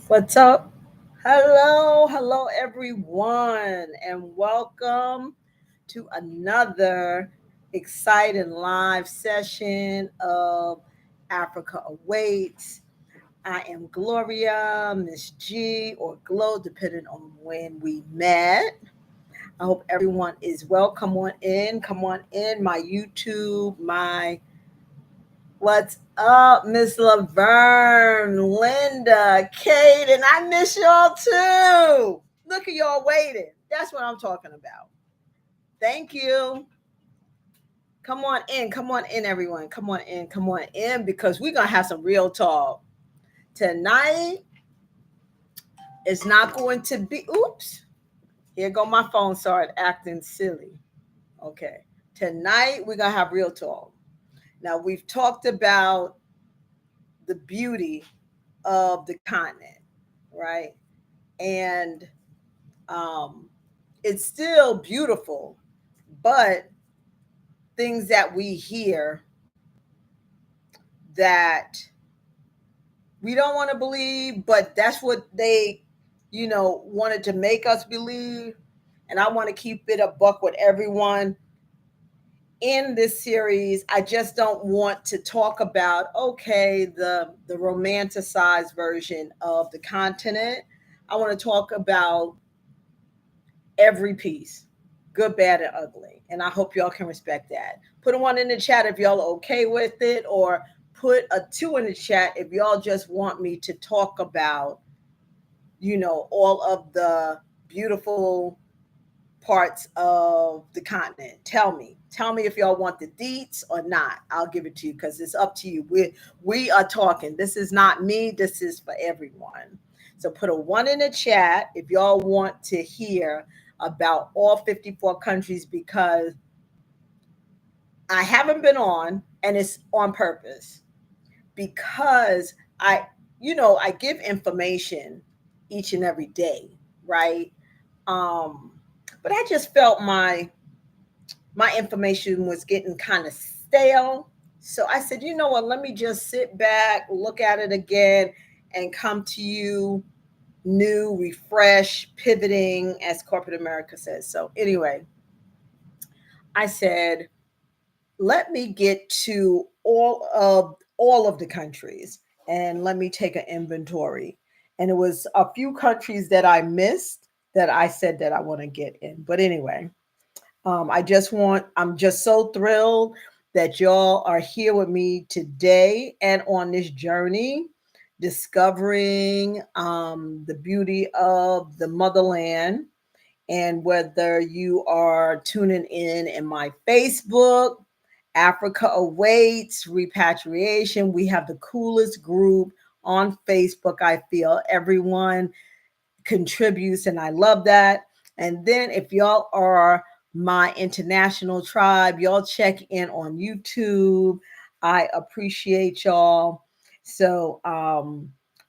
What's up? Hello, everyone, and welcome to another exciting live session of Africa Awaits. I am Gloria, Miss G, or Glow, depending on when we met. I hope everyone is well. Come on in. My YouTube, my What's up, Miss Laverne, Linda, Kate, and I miss y'all too. Look at y'all waiting. That's what I'm talking about. Thank you. Come on in, everyone. Come on in, because we're gonna have some real talk tonight. It's not going to be. Oops, here go my phone. Started acting silly. Okay, tonight we're gonna have real talk. Now we've talked about the beauty of the continent, right? And um, it's still beautiful, but things that we hear that we don't want to believe, but that's what they, wanted to make us believe. And I want to keep it a buck with everyone in this series. I just don't want to talk about the romanticized version of the continent. I want to talk about every piece, good, bad, and ugly. And I hope y'all can respect that. Put a one in the chat if y'all are okay with it, or put a two in the chat if y'all just want me to talk about, all of the beautiful parts of the continent. Tell me if y'all want the deets or not. I'll give it to you because it's up to you. We are talking. This is not me. This is for everyone. So put a one in the chat if y'all want to hear about all 54 countries, because I haven't been on, and it's on purpose, because I give information each and every day, right? Um, but I just felt my information was getting kind of stale. So I said, you know what, let me just sit back, look at it again, and come to you new, refresh, pivoting, as corporate America says. So anyway, I said, let me get to all of the countries, and let me take an inventory. And it was a few countries that I missed that I said that I want to get in. But anyway, I'm just so thrilled that y'all are here with me today and on this journey, discovering the beauty of the motherland. And whether you are tuning in my Facebook, Africa Awaits, Repatriation, we have the coolest group on Facebook. I feel everyone contributes, and I love that. And then if y'all are my international tribe, y'all check in on YouTube. I appreciate y'all. So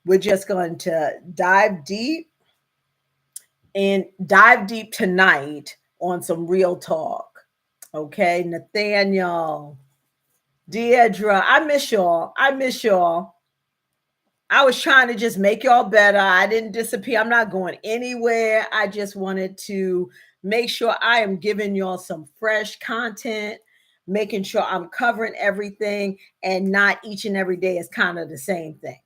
we're just going to dive deep tonight on some real talk. Okay, Nathaniel, Deidre, I miss y'all. I miss y'all. I was trying to just make y'all better. I didn't disappear. I'm not going anywhere. I just wanted to make sure I am giving y'all some fresh content, making sure I'm covering everything, and not each and every day is kind of the same thing.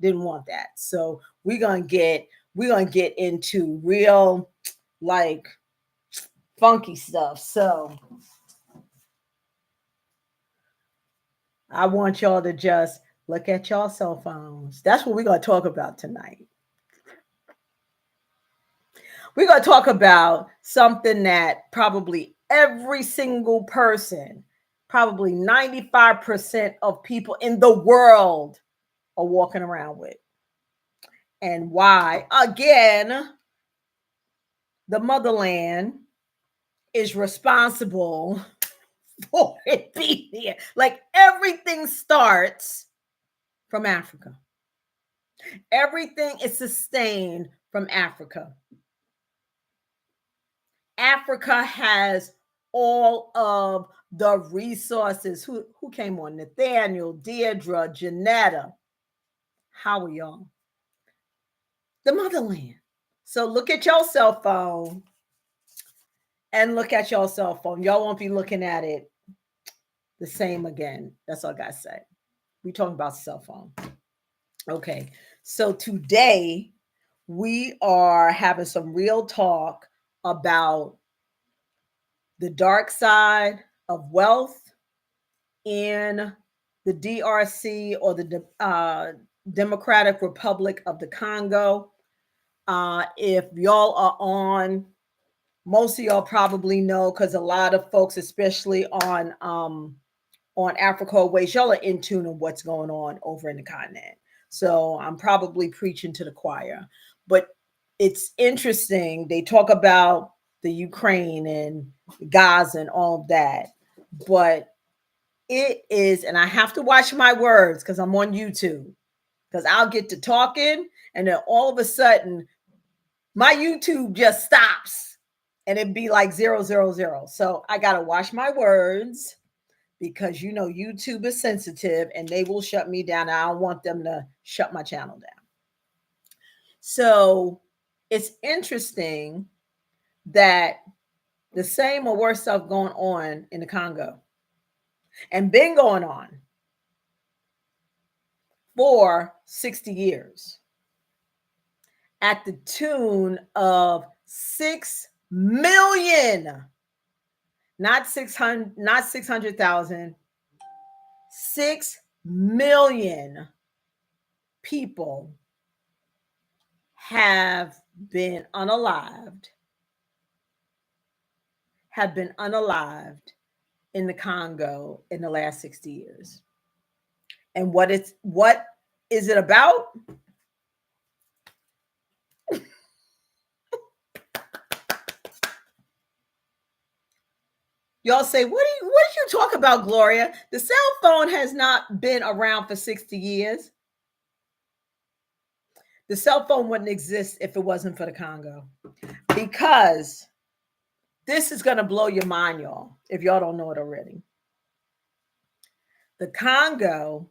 Didn't want that. So we're gonna get into real, like, funky stuff. So I want y'all to just look at y'all cell phones. That's what we're gonna talk about tonight. We're going to talk about something that probably every single person, probably 95% of people in the world are walking around with. And why, again, the motherland is responsible for it being here. Like, everything starts from Africa. Everything is sustained from Africa. Africa has all of the resources. Who came on? Nathaniel, Deirdre, Janetta. How are y'all? The motherland. So look at your cell phone and look at your cell phone. Y'all won't be looking at it the same again. That's all I got to say. We talking about cell phone. Okay. So today we are having some real talk about the dark side of wealth in the DRC, or the Democratic Republic of the Congo. If y'all are on, most of y'all probably know, because a lot of folks, especially on Africa Ways, y'all are in tune on what's going on over in the continent. So I'm probably preaching to the choir, but it's interesting. They talk about the Ukraine and Gaza and all of that, but it is, and I have to watch my words because I'm on YouTube, because I'll get to talking and then all of a sudden my YouTube just stops and it'd be like 000. So I got to watch my words, because YouTube is sensitive and they will shut me down. I don't want them to shut my channel down. So it's interesting that the same or worse stuff going on in the Congo and been going on for 60 years at the tune of 6 million, not 600,000, 6 million people have been unalived in the Congo in the last 60 years. And what is it about? Y'all say, what did you talk about, Gloria? The cell phone has not been around for 60 years. The cell phone wouldn't exist if it wasn't for the Congo. Because this is going to blow your mind, y'all, if y'all don't know it already. The Congo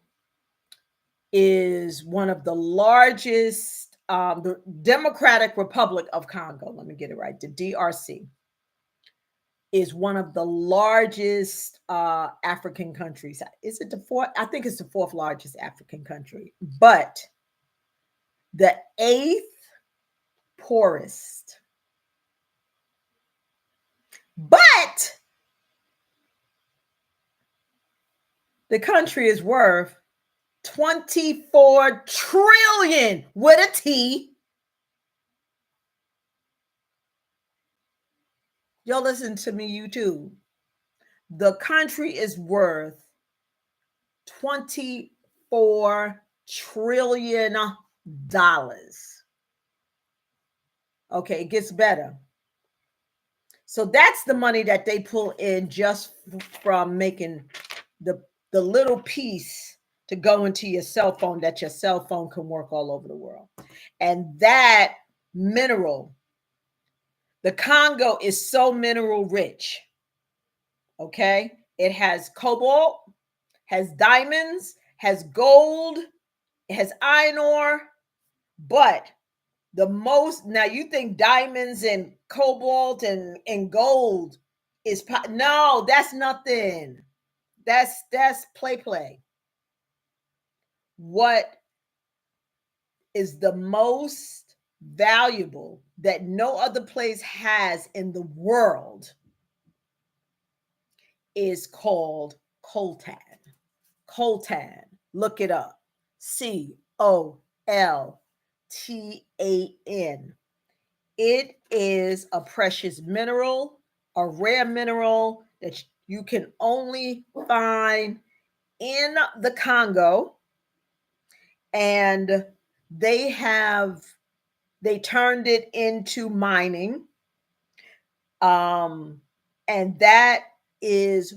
is one of the largest, the Democratic Republic of Congo, let me get it right, the DRC, is one of the largest African countries. Is it the fourth? I think it's the fourth largest African country, but the eighth poorest. But the country is worth 24 trillion with a T. Y'all listen to me, YouTube. The country is worth $24 trillion. Okay, it gets better. So that's the money that they pull in just from making the little piece to go into your cell phone, that your cell phone can work all over the world. And that mineral, the Congo is so mineral rich. Okay, it has cobalt, has diamonds, has gold, it has iron ore, but the most, now you think diamonds and cobalt and gold is, no, that's nothing. That's play. What is the most valuable that no other place has in the world is called coltan. Coltan. Look it up. Coltan. It is a precious mineral, a rare mineral that you can only find in the Congo. And they turned it into mining. And that is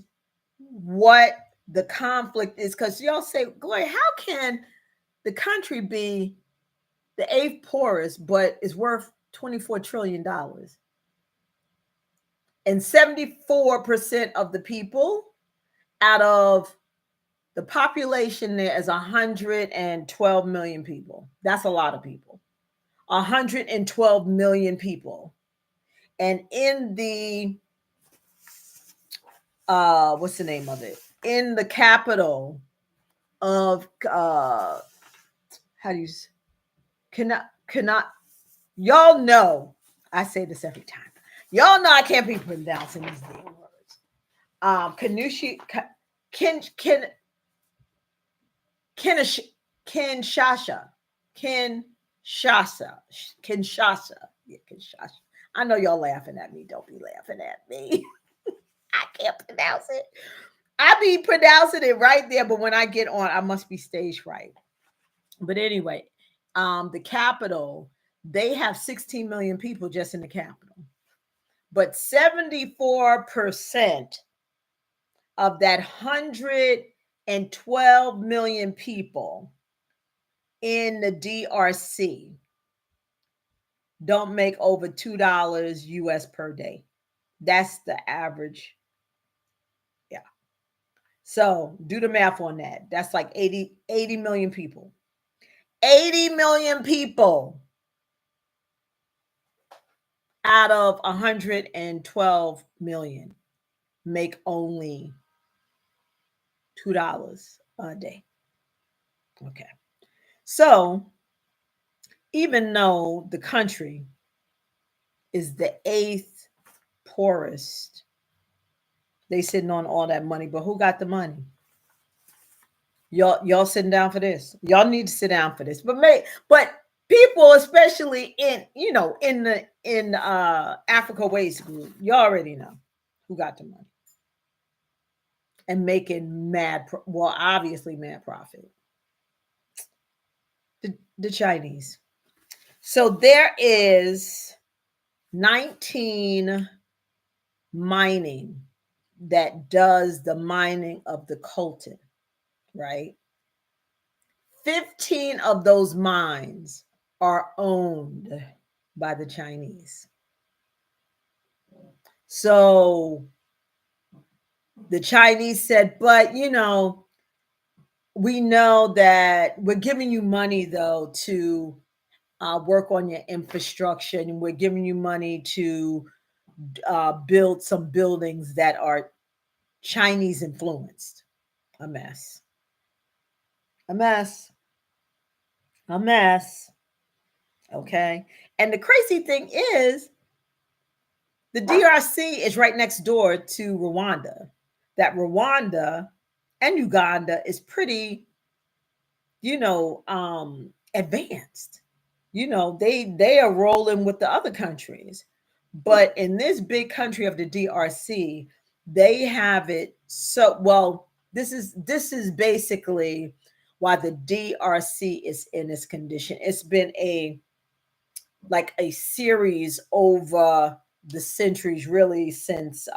what the conflict is. Because y'all say, Gloria, how can the country be the eighth poorest, but is worth $24 trillion? And 74% of the people out of the population there is 112 million people. That's a lot of people. 112 million people. And in the what's the name of it? In the capital of how do you cannot y'all know I say this every time. Y'all know I can't be pronouncing these damn words. Kanushi Kin Kinshasa Kinshasa Kinshasa Kinshasa. Yeah, Kinshasa. I know y'all laughing at me. Don't be laughing at me. I can't pronounce it. I be pronouncing it right there, but when I get on, I must be stage right. But anyway, the capital, they have 16 million people just in the capital. But 74% of that 112 million people in the DRC don't make over $2 US per day. That's the average. Yeah. So do the math on that. That's like 80 million people. 80 million people out of 112 million make only $2 a day. Okay. So even though the country is the 8th poorest, they sitting on all that money, but who got the money? Y'all sitting down for this. Y'all need to sit down for this. But people, especially in Africa Waste Group, you already know who got the money and making obviously mad profit. The Chinese. So there is 19 mining that does the mining of the coltan, right? 15 of those mines are owned by the Chinese. So the Chinese said, but we know that we're giving you money though to work on your infrastructure, and we're giving you money to build some buildings that are Chinese influenced. A mess. A mess. A mess. Okay. And the crazy thing is, the DRC is right next door to Rwanda. That Rwanda and Uganda is pretty, advanced. They are rolling with the other countries. But in this big country of the DRC, they have it so well. This is basically why the DRC is in this condition. It's been a series over the centuries, really, since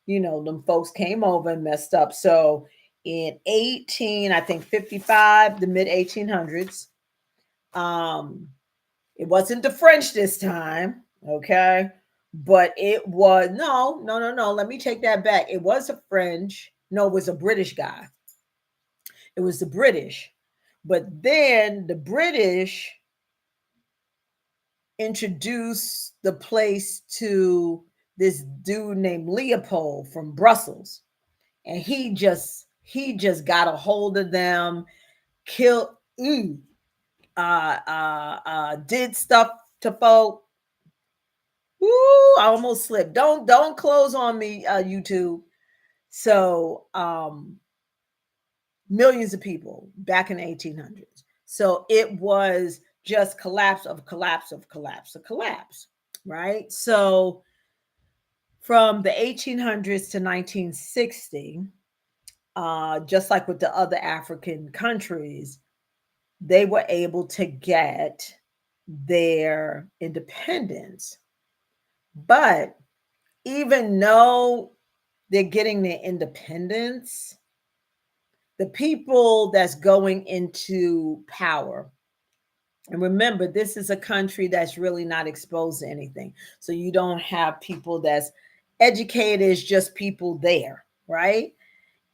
them folks came over and messed up. So in 55, the mid 1800s, it wasn't the French this time, okay? But it was no. Let me take that back. It was a French. No, it was a British guy. It was the British. But then the British introduced the place to this dude named Leopold from Brussels. And he just got a hold of them, killed, did stuff to folk. Ooh, I almost slipped. Don't close on me, YouTube. So millions of people back in the 1800s. So it was just collapse, right? So from the 1800s to 1960, just like with the other African countries, they were able to get their independence. But even though they're getting their independence, the people that's going into power, and remember, this is a country that's really not exposed to anything. So you don't have people that's educated, it's just people there, right?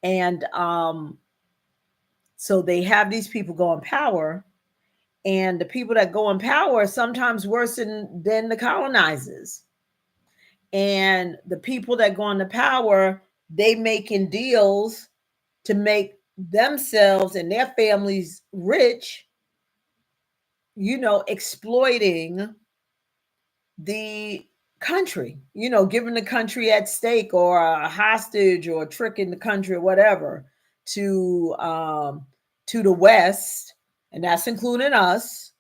And so they have these people go in power, And the people that go in power are sometimes worse than the colonizers. And the people that go into power, they making deals to make themselves and their families rich, exploiting the country, giving the country at stake or a hostage or tricking the country or whatever to the West, and that's including us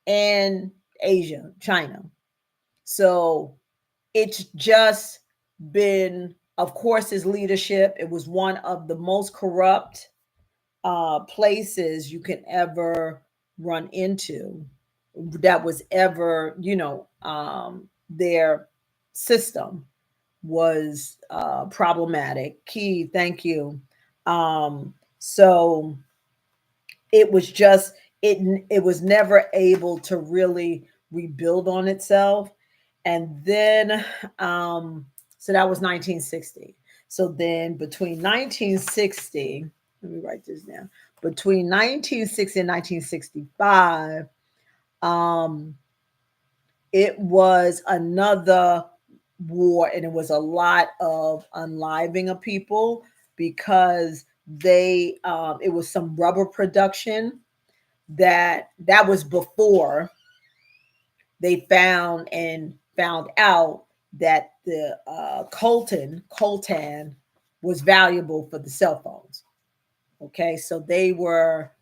and Asia, China. So it's just been, of course, his leadership. It was one of the most corrupt places you can ever run into, that was ever, their system was problematic. Key, thank you. So it was just, it was never able to really rebuild on itself. And then so that was 1960. So then between 1960, let me write this down, between 1960 and 1965, um it was another war, and it was a lot of unliving of people because they it was some rubber production that was before they found out that the Coltan was valuable for the cell phones. Okay, so they were,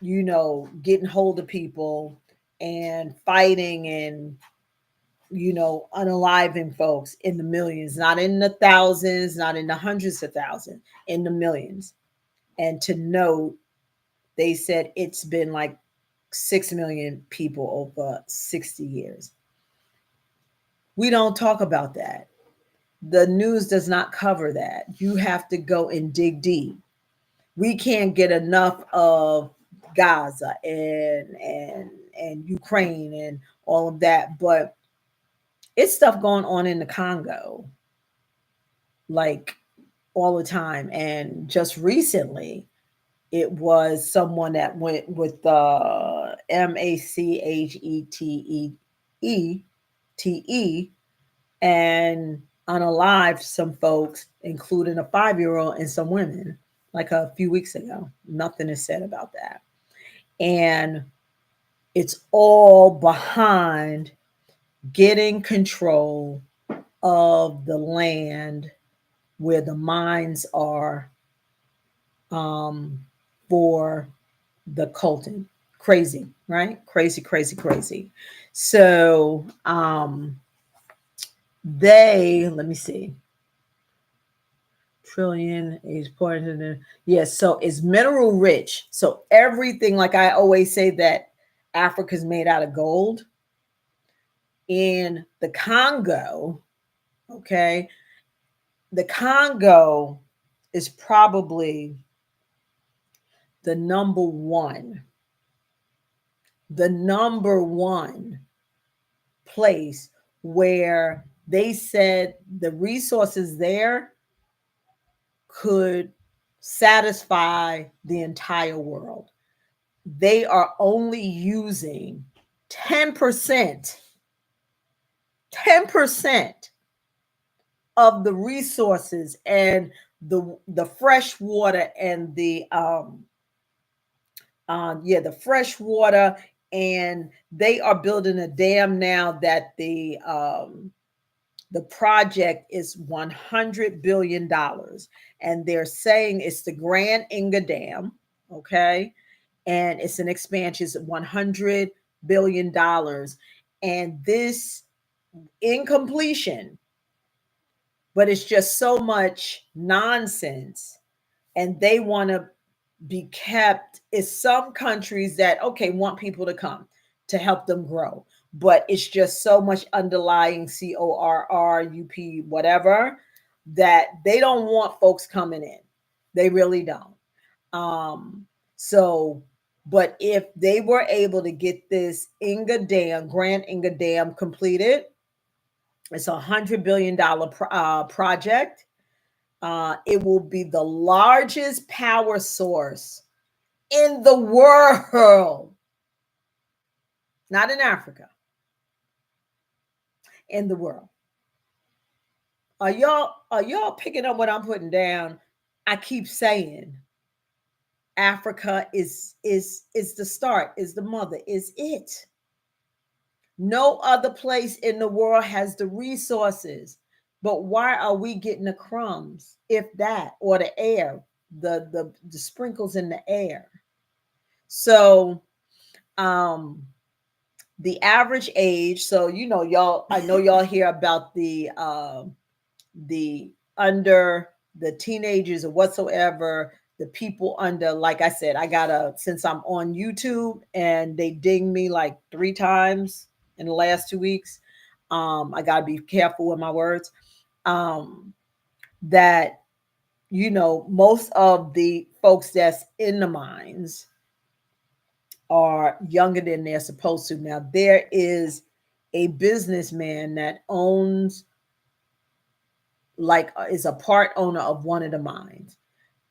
getting hold of people and fighting and, unaliving folks in the millions, not in the thousands, not in the hundreds of thousands, in the millions. And to note, they said it's been like 6 million people over 60 years. We don't talk about that. The news does not cover that. You have to go and dig deep. We can't get enough of Gaza and Ukraine and all of that, but it's stuff going on in the Congo, like all the time. And just recently, it was someone that went with Machetete and unalived some folks, including a 5-year old and some women, like a few weeks ago. Nothing is said about that. And it's all behind getting control of the land where the mines are, for the Coltan. Crazy, right? Crazy, crazy, crazy. So let me see, trillion is part of the, yes, so it's mineral rich. So everything, like I always say, that Africa's made out of gold. In the Congo, okay, the Congo is probably the number one place where they said the resources there could satisfy the entire world. They are only using 10%, 10% of the resources and the fresh water and the fresh water. And they are building a dam now that the project is $100 billion, and they're saying it's the Grand Inga Dam, okay, and it's an expansion. It's $100 billion, and this in completion, but it's just so much nonsense, and they want to be kept. It's some countries that, okay, want people to come to help them grow, but it's just so much underlying CORRUP whatever, that they don't want folks coming in. They really don't. So but if they were able to get this Grand Inga Dam completed, it's $100 billion project. It will be the largest power source in the world. not in Africa, in the world. Are y'all picking up what I'm putting down? I keep saying Africa is the start, is the mother, is it. No other place in the world has the resources. But why are we getting the crumbs, if that, or the air, the sprinkles in the air? So the average age, so y'all, I know y'all hear about the under the teenagers or whatsoever, the people under, like I said, since I'm on YouTube and they ding me like 3 times in the last 2 weeks. I gotta be careful with my words. That most of the folks that's in the mines are younger than they're supposed to. Now there is a businessman that owns, like, is a part owner of one of the mines,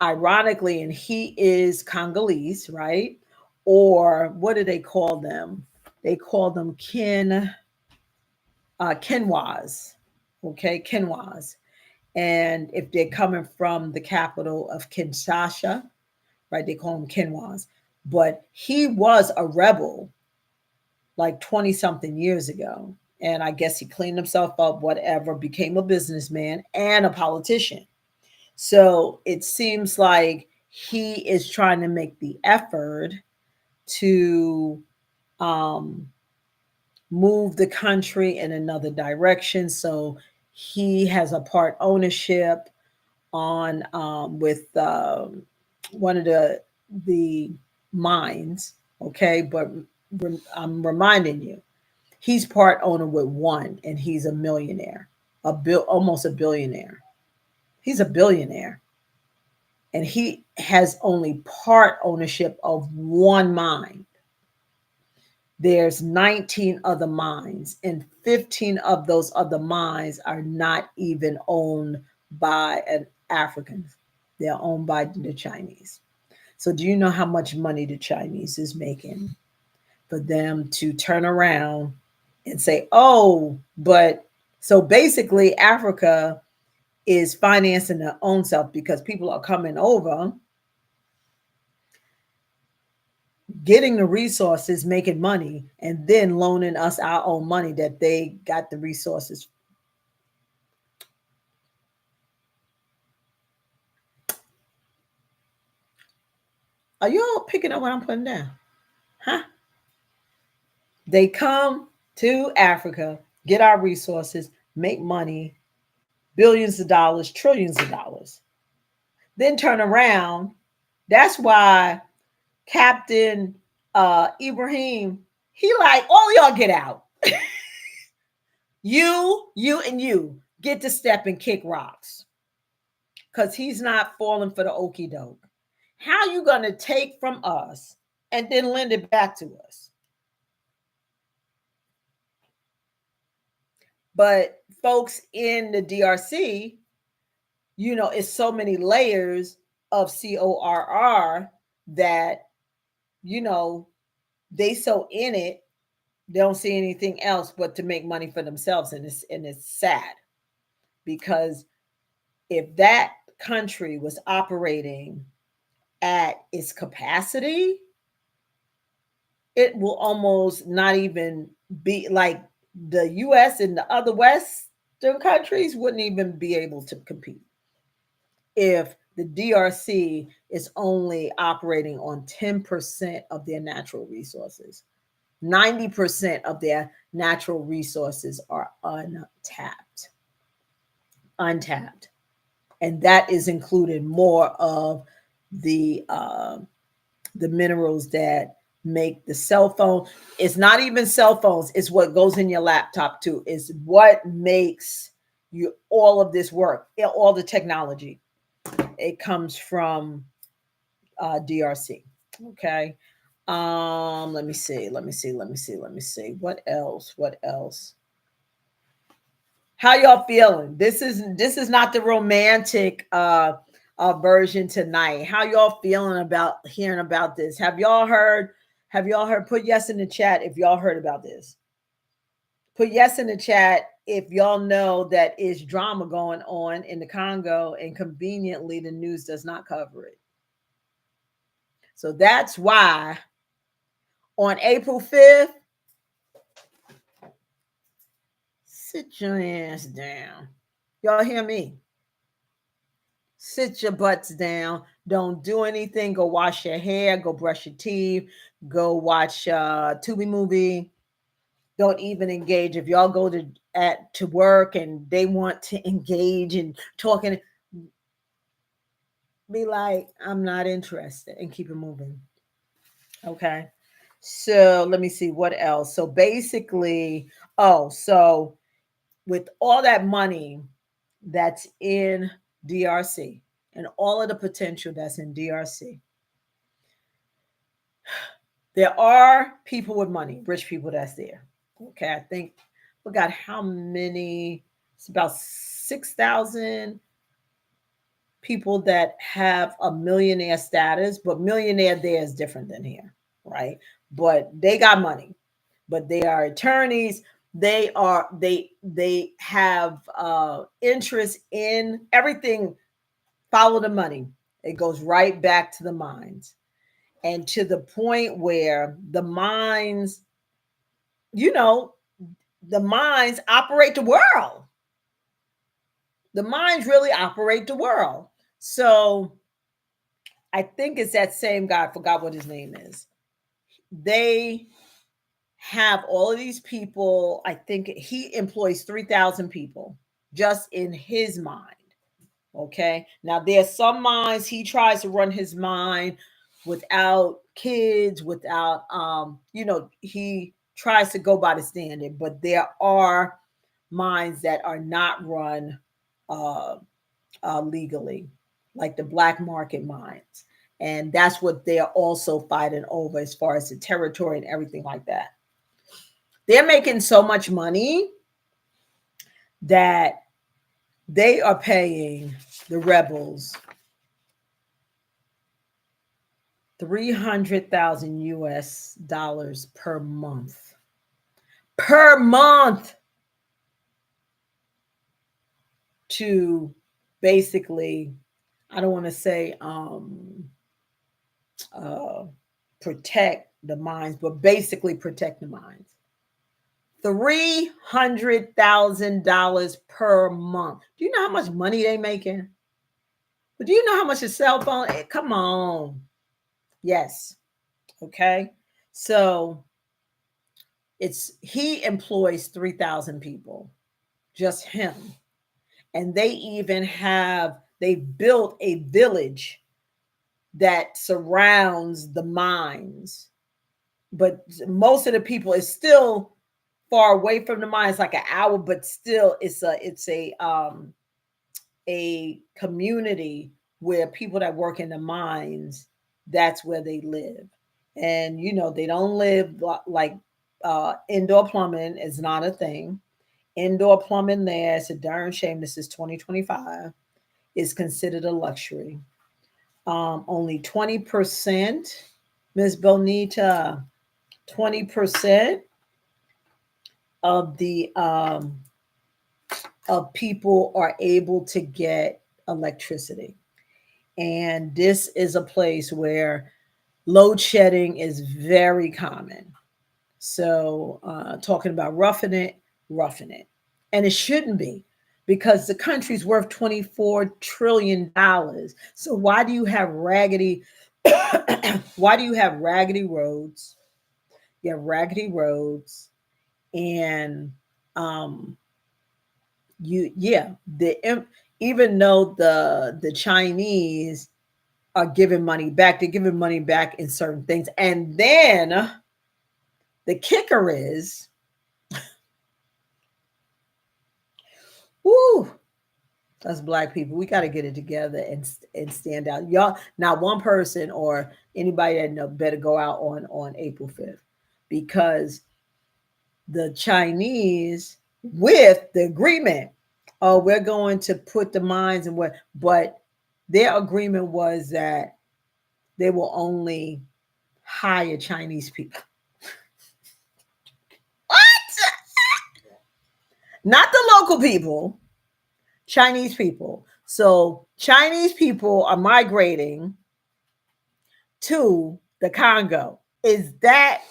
ironically, and he is Congolese, right? Or what do they call them? They call them Kenwas. Okay, Kenwas. And if they're coming from the capital of Kinshasa, right, they call them Kenwas. But he was a rebel like 20 something years ago. And I guess he cleaned himself up, whatever, became a businessman and a politician. So it seems like he is trying to make the effort to um, move the country in another direction. So he has a part ownership on with one of the mines. Okay, but I'm reminding you, he's part owner with one, and he's a millionaire, almost a billionaire. He's a billionaire, and he has only part ownership of one mine. There's 19 other mines, and 15 of those other mines are not even owned by an African. They're owned by the Chinese. So do you know how much money the Chinese is making for them to turn around and say, oh, but so basically Africa is financing their own self because people are coming over, getting the resources, making money, and then loaning us our own money that they got the resources. Are y'all picking up what I'm putting down? Huh? They come to Africa, get our resources, make money, billions of dollars, trillions of dollars, then turn around. That's why Captain Ibrahim, he like, all y'all get out. you and you get to step and kick rocks, because he's not falling for the okie doke. How you gonna take from us and then lend it back to us? But folks in the DRC, it's so many layers of CORR that, they so in it, they don't see anything else but to make money for themselves. And it's sad, because if that country was operating at its capacity, it will almost not even be like the US and the other Western countries wouldn't even be able to compete if the DRC is only operating on 10% of their natural resources. 90% of their natural resources are untapped. Untapped. And that is included more of the minerals that make the cell phone. It's not even cell phones, it's what goes in your laptop too. It's what makes you all of this work, all the technology. It comes from DRC. Okay. Let me see. What else? How y'all feeling? This is not the romantic version tonight. How y'all feeling about hearing about this? Have y'all heard Have y'all heard? Put yes in the chat if y'all heard about this. Put yes in the chat if y'all know that is drama going on in the Congo, and conveniently the news does not cover it. So that's why on April 5th, sit your ass down. Y'all hear me? Sit your butts down. Don't do anything. Go wash your hair. Go brush your teeth. Go watch Tubi movie. Don't even engage. If y'all go to work and they want to engage and talking, be like, I'm not interested, and keep it moving. Okay. So let me see what else. So basically, so with all that money that's in DRC and all of the potential that's in DRC, there are people with money, rich people that's there. Okay. I think we got how many? It's about 6,000 people that have a millionaire status, but millionaire there is different than here, right? But they got money, but they are attorneys. They have interest in everything. Follow the money. It goes right back to the mines, and to the point where the mines, you know, the mines operate the world. The mines really operate the world. So I think it's that same guy. I forgot what his name is. They have all of these people. I think he employs 3,000 people just in his mind. Okay. Now there's some mines he tries to run his mine without kids, without he tries to go by the standard, but there are mines that are not run uh, legally, like the black market mines. And that's what they're also fighting over as far as the territory and everything like that. They're making so much money that they are paying the rebels 300,000 US dollars per month. Per month, to basically, I don't want to say protect the mines, but basically protect the mines. $300,000 per month. Do you know how much money they making? But do you know how much a cell phone? Come on. Yes. Okay. So he employs 3,000 people, just him. And they built a village that surrounds the mines. But most of the people is still far away from the mines, like an hour, but still it's a community where people that work in the mines, that's where they live. And they don't live like indoor plumbing is not a thing. Indoor plumbing there, it's a darn shame. This is 2025, is considered a luxury. Only 20%, Ms. Bonita, 20% of the of people are able to get electricity. And this is a place where load shedding is very common. So talking about roughing it. And it shouldn't be, because the country's worth $24 trillion. So why do you have raggedy why do you have raggedy roads? You have raggedy roads, and even though the Chinese are giving money back, they're giving money back in certain things. And then the kicker is, woo, us black people, we got to get it together and stand out. Y'all, not one person or anybody that know better go out on April 5th, because the Chinese, with the agreement, we're going to put the mines and what, but their agreement was that they will only hire Chinese people. What? Not the local people, Chinese people. So Chinese people are migrating to the Congo. Is that,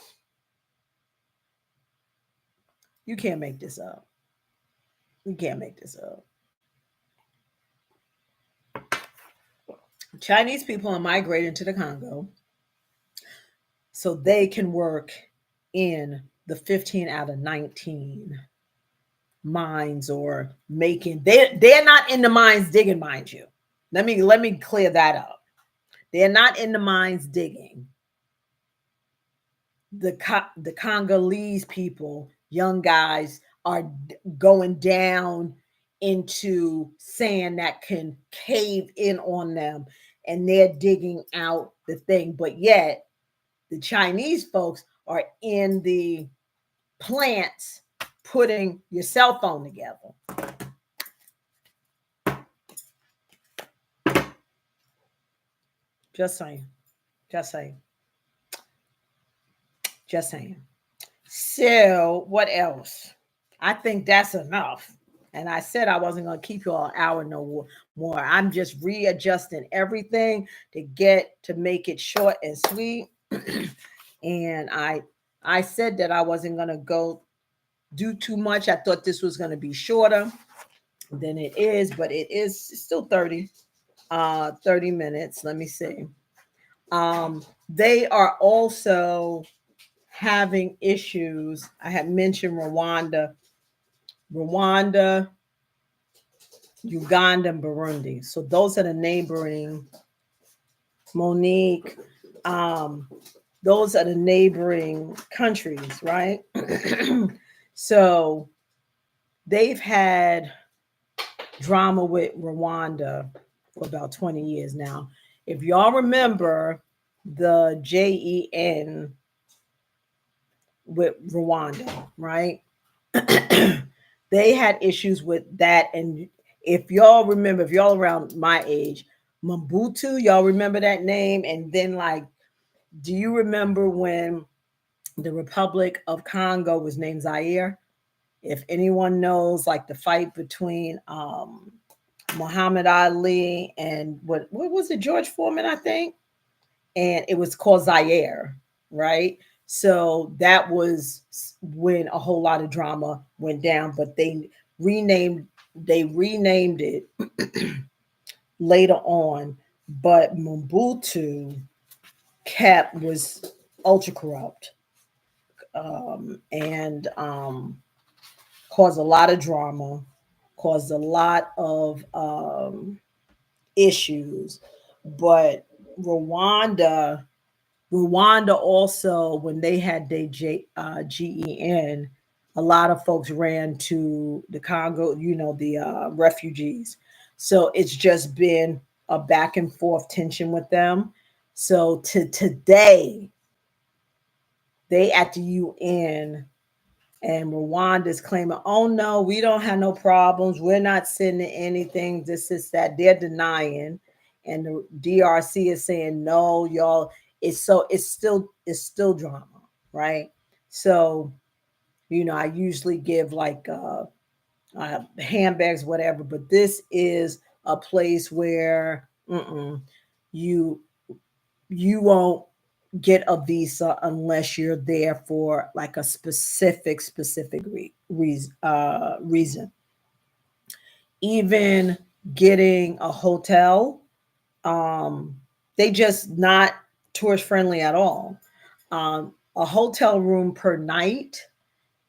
you can't make this up. You can't make this up. Chinese people are migrating to the Congo so they can work in the 15 out of 19 mines, or making, they're not in the mines digging, mind you. Let me clear that up. They're not in the mines digging. The Congolese people, young guys, are going down into sand that can cave in on them, and they're digging out the thing. But yet the Chinese folks are in the plants putting your cell phone together. Just saying. Just saying. Just saying. So what else? I think that's enough. And I said I wasn't going to keep you all an hour no more. I'm just readjusting everything to make it short and sweet. And I said that I wasn't going to do too much. I thought this was going to be shorter than it is, but it is still 30 minutes. Let me see. They are also having issues. I had mentioned Rwanda, Uganda, and Burundi. So those are the neighboring, Monique. Those are the neighboring countries, right? So they've had drama with Rwanda for about 20 years now. If y'all remember the JEN with Rwanda, right? They had issues with that. And if y'all remember, if y'all around my age, Mobutu, y'all remember that name? And then, like, do you remember when the Republic of Congo was named Zaire? If anyone knows, like, the fight between Muhammad Ali and what was it, George Foreman, I think? And it was called Zaire, right? So that was when a whole lot of drama went down, but they renamed it later on. But Mobutu was ultra corrupt, and caused a lot of drama, caused a lot of issues. But Rwanda also, when they had their GEN, a lot of folks ran to the Congo, the refugees. So it's just been a back and forth tension with them. So today, they at the UN, and Rwanda's claiming, oh no, we don't have no problems. We're not sending anything. This is that. They're denying. And the DRC is saying, no, y'all, it's still drama, right? So, I usually give like handbags, whatever, but this is a place where you won't get a visa unless you're there for like a specific reason. Even getting a hotel, they just not tourist friendly at all. A hotel room per night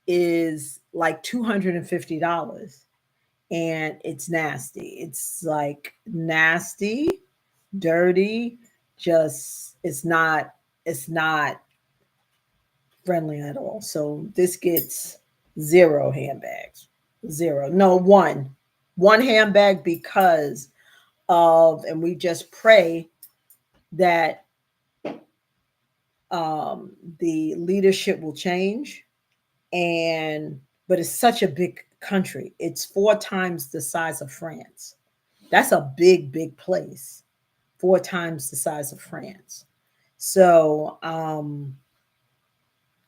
is like $250, and it's nasty. It's like nasty, dirty. Just it's not friendly at all. So this gets 0 handbags. 0. No, one handbag, because of, and we just pray that the leadership will change. But it's such a big country. It's 4 times the size of France. That's a big place. 4 times the size of France. So,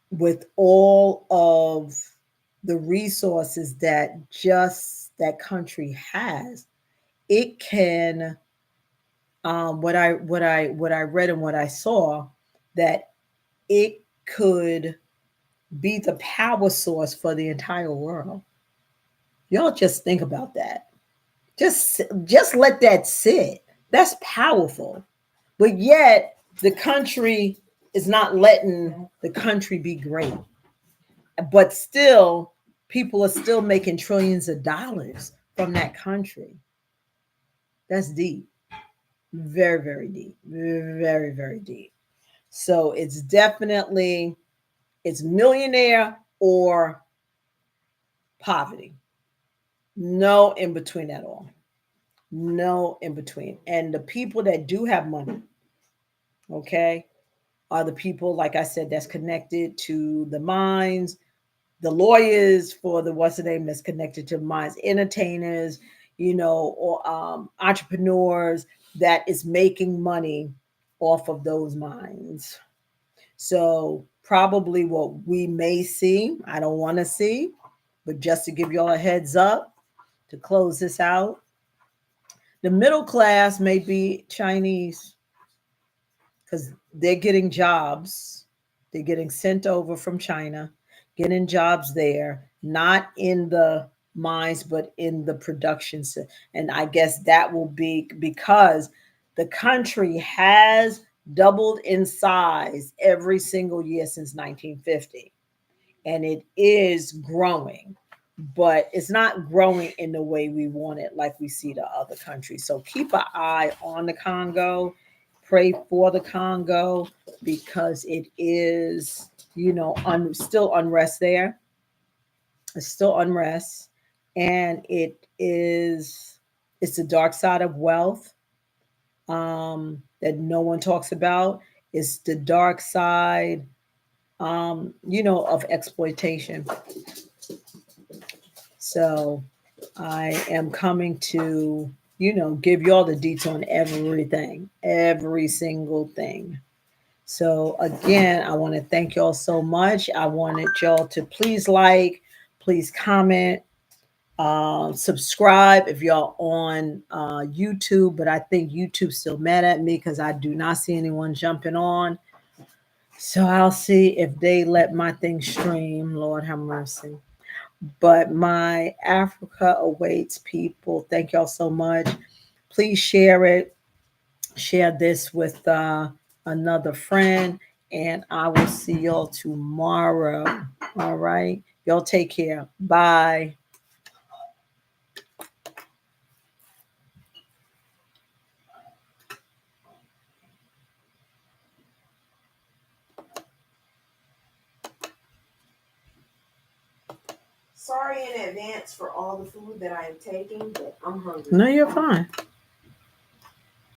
with all of the resources that just that country has, it can, what I read and what I saw, that it could be the power source for the entire world. Y'all just think about that. Just let that sit. That's powerful. But yet the country is not letting the country be great. But still, people are still making trillions of dollars from that country. That's deep. Very, very deep. Very, very deep. So it's definitely, it's millionaire or poverty. No in between at all. No in between. And the people that do have money, okay, are the people, like I said, that's connected to the mines, the lawyers for the what's the name that's connected to mines, entertainers, or entrepreneurs that is making money off of those mines. So probably what we may see, I don't want to see, but just to give y'all a heads up to close this out, the middle class may be Chinese because they're getting jobs. They're getting sent over from China, getting jobs there, not in the mines, but in the production. And I guess that will be because the country has doubled in size every single year since 1950. And it is growing, but it's not growing in the way we want it, like we see the other countries. So keep an eye on the Congo, pray for the Congo because it is, still unrest there. It's still unrest, and it's the dark side of wealth, that no one talks about. It's the dark side, of exploitation. So I am coming to, give y'all the deets on everything, every single thing. So again, I want to thank y'all so much. I wanted y'all to please like, please comment, subscribe if y'all on YouTube. But I think YouTube's still mad at me because I do not see anyone jumping on. So I'll see if they let my thing stream. Lord have mercy. But my Africa awaits, people. Thank y'all so much. Please share it. Share this with another friend. And I will see y'all tomorrow. All right. Y'all take care. Bye. Sorry in advance for all the food that I am taking, but I'm hungry. No, you're fine.